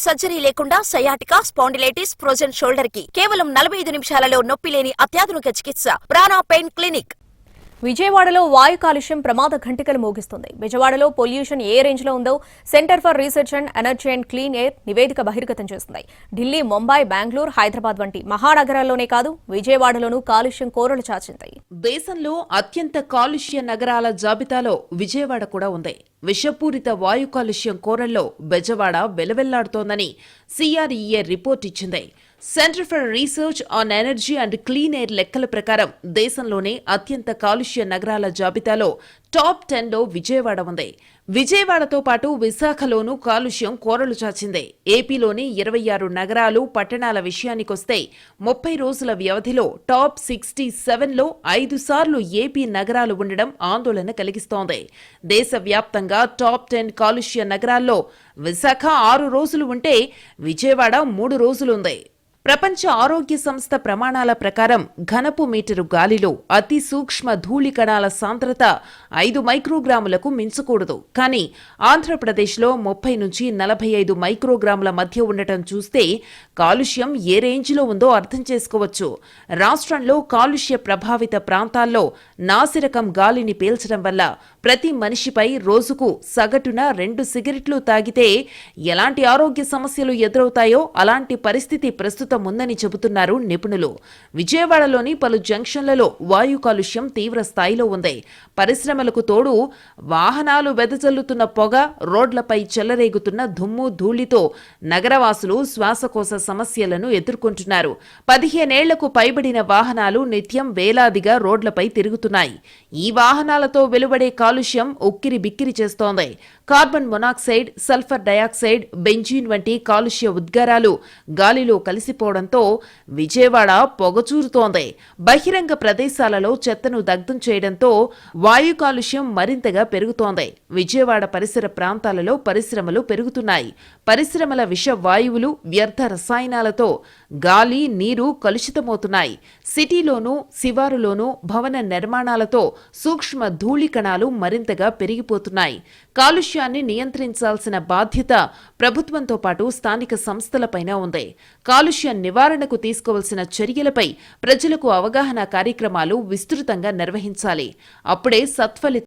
Surgery లేకుండా sciatica, spondylitis, frozen shoulder కి కేవలం 45 నిమిషాలలో నొప్పి లేని అత్యాధునిక చికిత్స ప్రాణ పెయిన్ క్లినిక్. విజయవాడలో వాయు కాలుష్యం ప్రమాద ఘంటికలు మోగిస్తుంది. విజయవాడలో పొల్యూషన్ ఏ రేంజ్ లో ఉందో centre for research and energy and clean air నివేదిక బహిర్గతం చేస్తుంది. ఢిల్లీ, ముంబై, బెంగళూరు, హైదరాబాద్ వంటి మహానగరాల్లోనే కాదు విజయవాడలోనూ కాలుష్యం కోరలు చాచింది. దేశంలో అత్యంత కాలుష్య నగరాల జాబితాలో విజయవాడ కూడా ఉంది. విషపూరిత వాయు కాలుష్యం కోరల్లో బెజవాడ వెలవెల్లాడుతోందని సిఆర్ఈఏ రిపోర్ట్ ఇచ్చింది. Centre for research on energy and clean air లెక్కల ప్రకారం దేశంలోనే అత్యంత కాలుష్య నగరాల జాబితాలో టాప్ 10లో విజయవాడ ఉంది. విజయవాడతో పాటు విశాఖలోనూ కాలుష్యం కోరలు చాచింది. ఏపీలోని 26 నగరాలు, పట్టణాల విషయానికొస్తే 30 రోజుల వ్యవధిలో టాప్ 67లో 5 సార్లు ఏపీ నగరాలు ఉండడం ఆందోళన కలిగిస్తోంది. దేశవ్యాప్తంగా టాప్ 10 కాలుష్య నగరాల్లో విశాఖ 6 రోజులు ఉంటే విజయవాడ 3 రోజులుంది. ప్రపంచ ఆరోగ్య సంస్థ ప్రమాణాల ప్రకారం ఘనపు మీటరు గాలిలో అతి సూక్ష్మ ధూళి కణాల సాంద్రత 5 మైక్రోగ్రాములకు మించకూడదు. కానీ ఆంధ్రప్రదేశ్లో 30 నుంచి 45 మైక్రోగ్రాముల మధ్య ఉండటం చూస్తే కాలుష్యం ఏ రేంజ్లో ఉందో అర్థం చేసుకోవచ్చు. రాష్ట్రంలో కాలుష్య ప్రభావిత ప్రాంతాల్లో నాసిరకం గాలిని పీల్చడం వల్ల ప్రతి మనిషిపై రోజుకు సగటున 2 సిగరెట్లు తాగితే ఎలాంటి ఆరోగ్య సమస్యలు ఎదురవుతాయో అలాంటి పరిస్థితి ప్రస్తుతం ఉందని చెబుతున్నారు నిపుణులు. విజయవాడలోని పలు జంక్షన్లలో వాయు కాలుష్యం తీవ్ర స్థాయిలో ఉంది. పరిశ్రమలకు తోడు వాహనాలు వెదజల్లుతున్న పొగ, రోడ్లపై చెలరేగుతున్న దుమ్ము, ధూళితో నగరవాసులు శ్వాసకోశ సమస్యలను ఎదుర్కొంటున్నారు. 15 ఏళ్లకు పైబడిన వాహనాలు నిత్యం వేలాదిగా రోడ్లపై తిరుగుతున్నాయి. ఈ వాహనాలతో వెలువడే కాలుష్యం ఉక్కిరి బిక్కిరి చేస్తోంది. Carbon monoxide, sulphur dioxide, benzene వంటి కాలుష్య ఉద్గారాలు గాలిలో కలిసిపోవడంతో విజయవాడ పొగచూరుతోంది. బహిరంగ ప్రదేశాలలో చెత్తను దగ్ధం చేయడంతో వాయు కాలుష్యం మరింతగా పెరుగుతోంది. విజయవాడ పరిసర ప్రాంతాలలో పరిశ్రమలు పెరుగుతున్నాయి. పరిశ్రమల విష వాయువులు, వ్యర్థ రసాయనాలతో గాలి, నీరు కలుషితమవుతున్నాయి. సిటీలోనూ శివారులోనూ భవన నిర్మాణాలతో సూక్ష్మ ధూళి కణాలు మరింతగా పెరిగిపోతున్నాయి. కాలుష్యాన్ని నియంత్రించాల్సిన బాధ్యత ప్రభుత్వంతో పాటు స్థానిక సంస్థలపైన ఉంది. కాలుష్య నివారణకు తీసుకోవాల్సిన చర్యలపై ప్రజలకు అవగాహన కార్యక్రమాలు విస్తృతంగా నిర్వహించాలి. అప్పుడే సత్ఫలితాలు